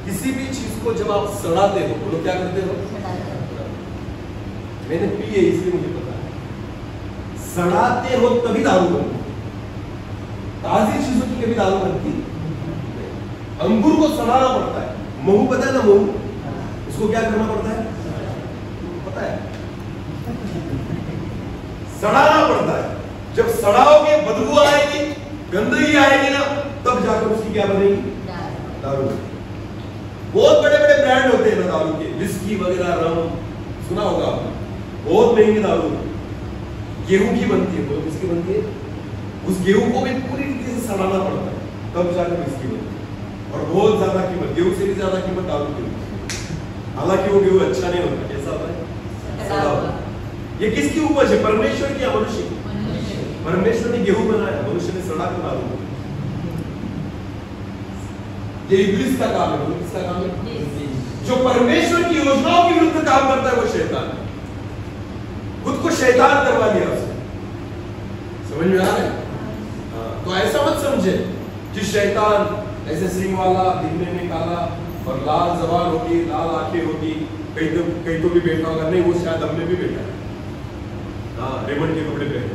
किसी भी चीज को जब आप सड़ाते हो, बोलो क्या करते हो? मैंने पी है इसलिए मुझे पता है। सड़ाते हो तभी दारू बनती। ताजी चीजों की कभी दारू बनती नहीं। अंगूर को सड़ाना पड़ता है। महू पता है ना? महू, उसको क्या करना पड़ता है? पता है? सड़ाना पड़ता है। जब सड़ाओगे बदबू आएगी, गंदगी आएगी ना, तब जाकर उसकी क्या बनेगी? दारू। बहुत बड़े बड़े ब्रांड होते हैं ना दारू के, विस्की वगैरह, रम, सुना होगा आपने। बहुत महंगी दारू गेहूं की बनती है। बोलो किसकी बनती है? उस गेहूं को भी पूरी तरीके से सड़ाना पड़ता है, तब जाकर विस्की बनती है। और बहुत ज्यादा कीमत, गेहूं से भी ज्यादा कीमत दारू की होती है। हालांकि वो गेहूं अच्छा नहीं होता। कैसा होता है? सड़ा हुआ। ये किसकी उपज है? परमेश्वर की या मनुष्य की? परमेश्वर ने गेहूं बनाया, मनुष्य ने सड़ा कर दारू। ये इब्लीस का काम है। किसका काम है? जो परमेश्वर की योजनाओं के विरुद्ध काम करता है वो शैतान है। खुद को शैतान करवा लिया उसने। समझ में आ रहा है? तो ऐसा मत समझे कि शैतान ऐसे सिंह वाला, दिखने में काला और लाल जबान होगी, लाल आंखें होगी, कहीं तो भी बैठा होगा। नहीं, वो शायद हमने भी बैठा है। हाँ, रेमंड के कपड़े पहने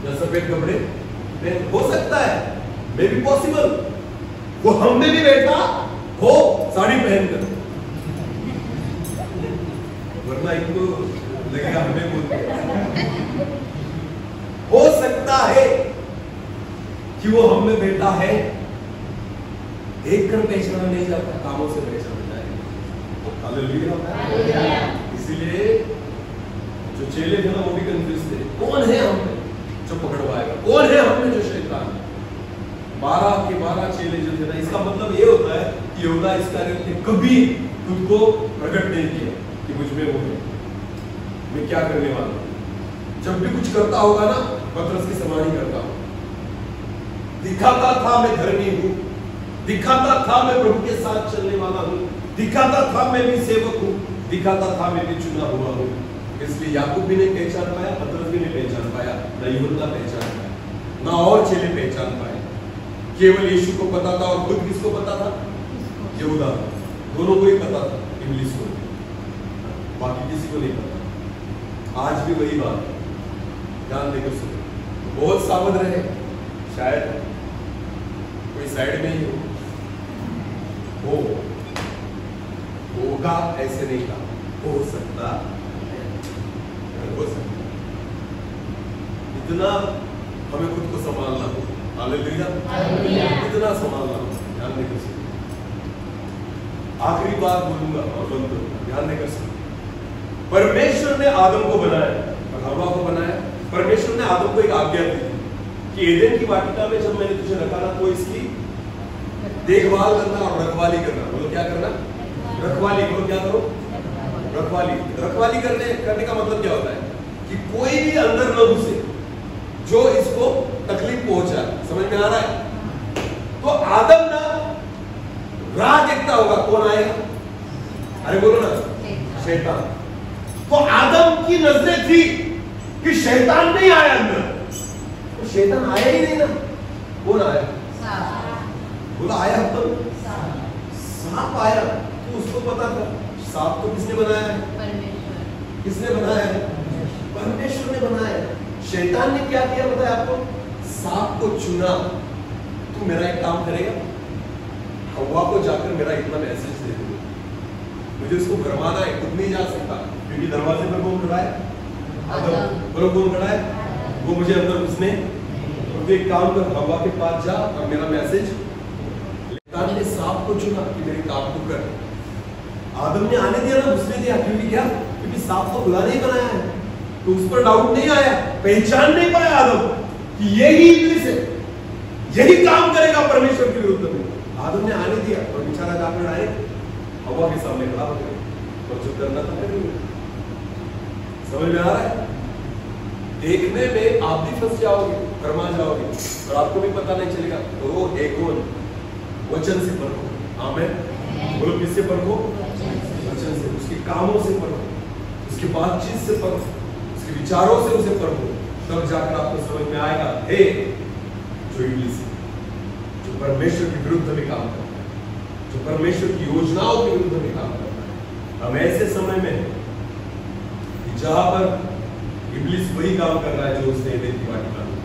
या सफेद कपड़े पहने, हो सकता है, मे बी पॉसिबल वो हम में भी बैठा हो साड़ी पहनकर, वरना इनको लगेगा हमें बोलते। हो सकता है कि वो हम में बैठा है, देखकर पहचाना नहीं जाता, कामों से पहचाना जाएगा। हालेलुया। इसीलिए जो चेले थे ना, वो भी कंफ्यूज थे, कौन है हम में जो पकड़वाएगा, कौन है हम में जो शैतान है। 12 के 12 चेले जो थे ना, इसका मतलब ये होता है कि यहूदा इस्करियोत ने कभी खुद को प्रकट नहीं किया कि मुझ में वो है, मैं क्या करने वाला हूं। जब भी कुछ करता होगा ना, पतरस की समान ही करता होगा। दिखाता था मैं धर्मी हूं, दिखाता था मैं प्रभु के साथ चलने वाला हूं, दिखाता था मैं भी सेवक हूं, दिखाता था मैं भी चुना हुआ हूं। इसलिए याकूब भी नहीं पहचान पाया, पतरस भी नहीं पहचान पाया, ना यूहन्ना पहचान पाया, ना और चेले पहचान पाए। केवल यीशु को पता था, और खुद किसको पता था? यहूदा। दोनों को ही पता था, इब्लीस को, बाकी किसी को नहीं पता। आज भी वही बात है। ध्यान देकर सुनो, बहुत सावध रहे। शायद कोई साइड में ही हो, होगा ऐसे नहीं कहा, हो सकता है, हो सकता। इतना हमें खुद को संभालना हो, हालेलुया, इतना संभालना हो। ध्यान देकर सुनो, आखिरी बात बोलूंगा और बंद करूंगा, ध्यान देकर सुनो। परमेश्वर ने आदम को बनाया और हव्वा को बनाया। परमेश्वर ने आदम को एक आज्ञा दी कि एदेन की वाटिका में जब मैंने तुझे रखा ना, तो इसकी देखभाल करना और रखवाली करना। बोलो क्या करना? रखवाली। बोलो क्या करो? रखवाली। रखवाली करने का मतलब क्या होता है? कि कोई भी अंदर न घुसे जो इसको तकलीफ पहुंचाए। समझ में आ रहा है? तो आदम ना राह देखता होगा, कौन आएगा? अरे बोलो ना, शैतान। तो आदम की नजरें थी कि शैतान नहीं आया अंदर, तो शैतान आया ही नहीं ना। कौन आया? बोला आया तो सांप आया। तो उसको पता था सांप को किसने बनाया है? परमेश्वर। किसने बनाया है? परमेश्वर ने बनाया है। शैतान ने क्या किया पता है आपको? सांप को चुना। तू मेरा एक काम करेगा, हव्वा को जाकर मेरा इतना मैसेज दे दो, मुझे उसको भरमाना है, खुद नहीं जा सकता क्योंकि दरवाजे पर कौन खड़ा है? आदम। बोलो कौन खड़ा है? वो मुझे अंदर घुसने। तो एक काम कर, हव्वा के पास जा और मेरा मैसेज। शैतान ने सांप को चुना कि मेरे काम को कर। आदम ने आने दिया ना, घुसने दिया। क्योंकि क्या? क्योंकि सांप को खुदा नहीं बनाया है, तो उस पर डाउट नहीं आया, पहचान नहीं पाया आदम कि यही इब्लीस है, यही काम करेगा परमेश्वर के विरुद्ध में। आदम ने आने दिया और बेचारा जाकर डायरेक्ट हव्वा के सामने खड़ा हो गया और जो करना था कर लिया। समझ में आ रहा है? देखने में आप भी फंस जाओगे, शर्मा जाओगे और आपको भी पता नहीं चलेगा। तो एक वचन से पढ़ो। आमीन। बोलो किससे पढ़ो? वचन से। उसके कामों से पढ़ो, उसकी बातचीत से पढ़ो, उसके विचारों से उसे पढ़ो, तब जाकर आपको समझ में आएगा हे जो इब्लीस है, जो परमेश्वर के विरुद्ध में काम करता है, जो परमेश्वर की योजनाओं के विरुद्ध में काम करता है। हम ऐसे समय में जहां पर इब्लीस वही काम कर रहा है जो उसने एदेन की वाटिका में।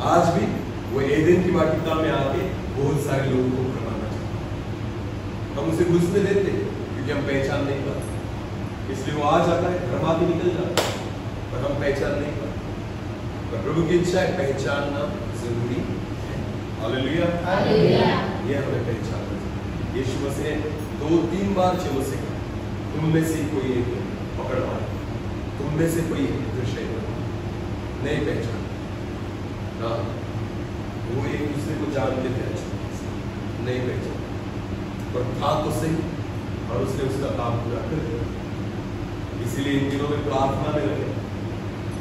आज भी वो एदेन की वाटिका में आके बहुत सारे लोगों को भरमाना चाहता है। हम उसे घुसने देते क्योंकि हम पहचान नहीं पाते, इसलिए वो आ जाता है, भरमा के निकल जाता है, पर हम पहचान नहीं पाते। पर प्रभु की इच्छा है पहचानना जरूरी है। Hallelujah, hallelujah. ये हमें पहचानना चाहिए। यीशु मसीह ने 2-3 बार चलो से कहा, तुम में से कोई एक पकड़ मार, तुम में से कोई नहीं पहचान ना। वो एक दूसरे को जानते थे अच्छे से, नहीं पहचान, पर था तो सही और उसने उसका काम पूरा कर दिया। इसीलिए इन दिनों में प्रार्थना में लगे।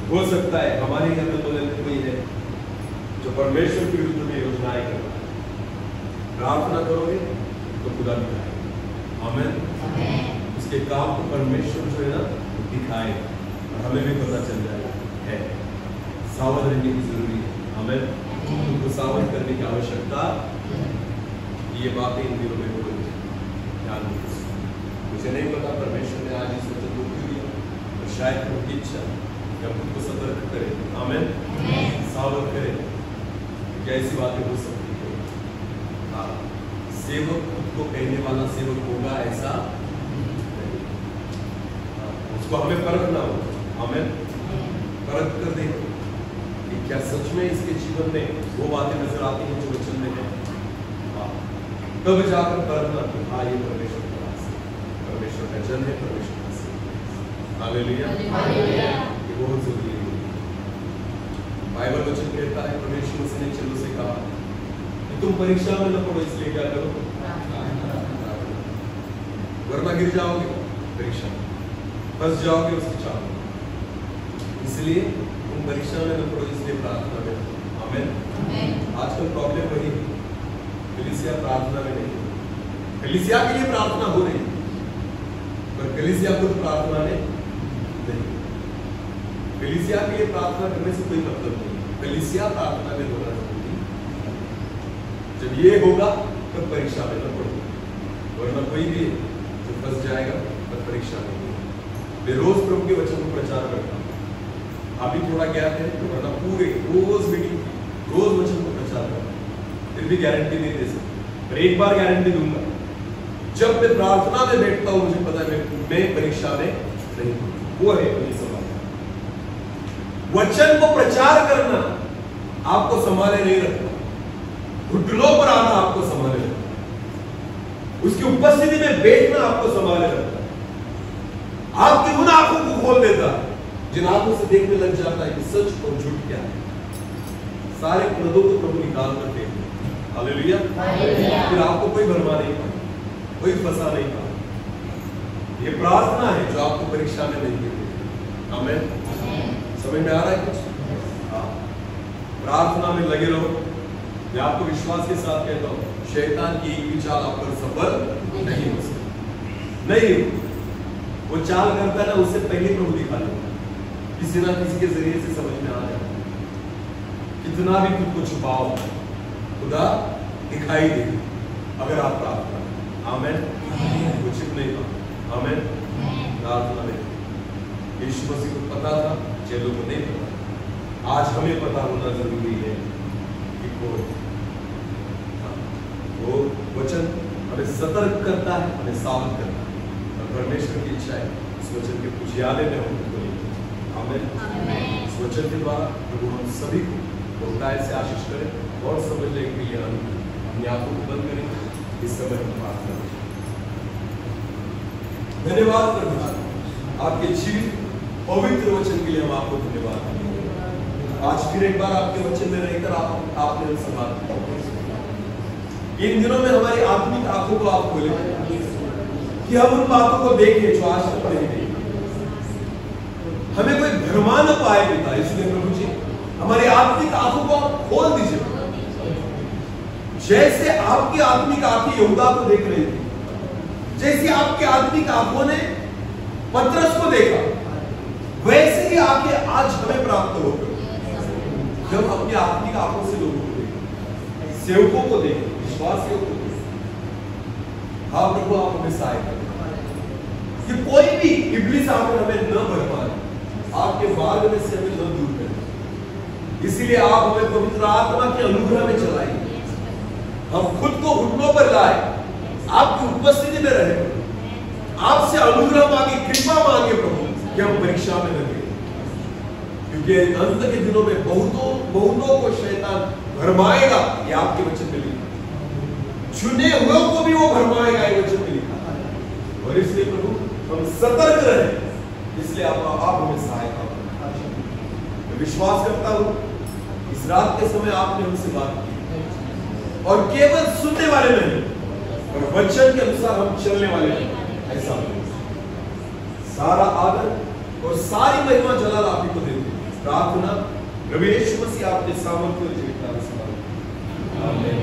हो सकता है हमारे घर में तो कोई है जो परमेश्वर के विरुद्ध में योजनाएं कर रहा है। प्रार्थना करोगे तो खुदा दिखाएगा। आमीन। उसके काम को परमेश्वर जो है ना दिखाएगा और हमें भी पता चल जाएगा है। सावध रहने की जरूरी है। हमें उनको सावध करने की आवश्यकता। ये बातें इन दिनों में बोल ध्यान दीजिए। मुझे नहीं पता परमेश्वर ने आज इस वचन को क्यों दिया, और शायद उनकी इच्छा कि हम खुद को सतर्क करें। आमीन। सावध करें कि ऐसी बातें हो सकती है। हाँ, सेवक खुद को कहने वाला सेवक होगा ऐसा नहीं। उसको हमें परखना होगा। आमीन। परख कर देखो कि क्या सच में इसके जीवन में वो बातें नजर आती हैं जो वचन में है। तब जाकर परखना कि हाँ ये परमेश्वर का रास है, परमेश्वर का जन है, परमेश्वर का सेवक। Hallelujah, hallelujah. ये बहुत जरूरी है। बाइबल वचन कहता है परमेश्वर ने चलो से कहा कि तुम परीक्षा में न पड़ो, इसलिए क्या करो, वरना गिर जाओगे, परीक्षा फंस जाओगे उसकी चाल में। इसलिए तुम परीक्षा में न पड़ो, इसलिए प्रार्थना में। आमीन। आजकल प्रॉब्लम वही है, कलीसिया प्रार्थना में नहीं। कलीसिया के लिए प्रार्थना हो रही पर कलीसिया खुद प्रार्थना में नहीं। कलीसिया के लिए प्रार्थना करने से कोई मतलब नहीं। कलीसिया प्रार्थना में होना जरूरी। जब ये होगा तब परीक्षा में न पड़ो, वरना कोई भी जो फंस जाएगा तब परीक्षा में। मैं रोज प्रभु के वचन को प्रचार करता हूँ, अभी थोड़ा गैप है तो वरना पूरे रोज मीटिंग, रोज वचन को प्रचार करना, फिर भी गारंटी नहीं दे सकता। पर एक बार गारंटी दूंगा, जब मैं प्रार्थना में बैठता हूं मुझे पता है मैं परीक्षा में नहीं हूं। वो है अपनी सवाल। वचन को प्रचार करना आपको संभाले नहीं रखता, घुटनों पर आना आपको संभाले रखता, उसकी उपस्थिति में बैठना आपको संभाले रखता, आपकी उन आंखों को खोल देता जिन आंखों से देखने लग जाता है कि सच और झूठ क्या है। सारे पर्दों को प्रभु निकाल कर देखते, हालेलुया। फिर आपको कोई भरमा नहीं पाए, कोई फंसा नहीं पाए। ये प्रार्थना है जो आपको परीक्षा में नहीं देती। आमीन। समझ में आ रहा है कुछ? हाँ, प्रार्थना में लगे रहो। मैं आपको विश्वास के साथ कहता हूँ, शैतान की एक भी चाल आप पर सफल नहीं हो सकती, नहीं। वो चाल करता है ना, उससे पहले प्रभु दिखा देता, किसी ना किसी के जरिए से समझ में आ जाए। कितना भी खुद को छुपाओ, खुदा दिखाई दे अगर आप प्रार्थना। आमीन। वो छिप नहीं पा। आमीन। प्रार्थना में यीशु मसीह को पता था, चेलों को नहीं पता। आज हमें पता होना जरूरी है कि वो वचन हमें सतर्क करता है, हमें सावध करता है, और परमेश्वर की इच्छा है इस वचन के उजियाले में हम उनको लेकर। आमीन। इस वचन के द्वारा प्रभु हम सभी को बहुतायत से आशीष करें और समझ लें कि यह अपनी आंखों को बंद करें। इस समय हम प्रार्थना करें। धन्यवाद प्रभु आपके जीवित पवित्र वचन के लिए, हम आपको धन्यवाद दें। आज फिर एक बार आपके वचन में रहकर आपने हमसे बात की। इन दिनों में हमारी आत्मिक आंखों को आप खोले कि हम उन बातों को देखें जो आज तक नहीं देखी, हमें कोई भरमा न पाए पिता। इसलिए प्रभु जी हमारी आत्मिक आंखों को आप खोल दीजिए। जैसे आपकी आत्मिक आंखें यहूदा को देख रही थी, जैसे आपकी आत्मिक आंखों ने पतरस को देखा, वैसे ही आंखें आज हमें प्राप्त होकर जब अपनी आत्मिक आंखों से लोगों को देखें, सेवकों को देखें, विश्वासियों को देखें। हाँ प्रभु, आप हमें सहायता करें कि कोई भी इब्लिस आकर हमें न भर पाए, आपके मार्ग में से हमें न दूर करें। इसीलिए आप हमें पवित्र आत्मा के अनुग्रह में चलाइए, हम खुद को घुटनों पर लाए, आपकी उपस्थिति में रहे, आपसे अनुग्रह मांगे, कृपा मांगे प्रभु कि हम परीक्षा में लगे। क्योंकि अंत के दिनों में बहुतों को शैतान भरमाएगा, ये आपके वचन में लिखा। चुने हुए को भी वो भरमाएगा, ये वचन में लिखा। और इसलिए प्रभु हम सतर्क रहे, इसलिए आप हमें सहायता करें। मैं विश्वास करता हूं इस रात के समय आपने हमसे बात की, और केवल सुनने वाले नहीं, और वचन के अनुसार हम चलने वाले नहीं। ऐसा सारा आदर और सारी महिमा जलाल आप ही को देते हैं। प्रार्थना प्रभु यीशु मसीह आपके सामर्थ्य और जीविका में। आमीन।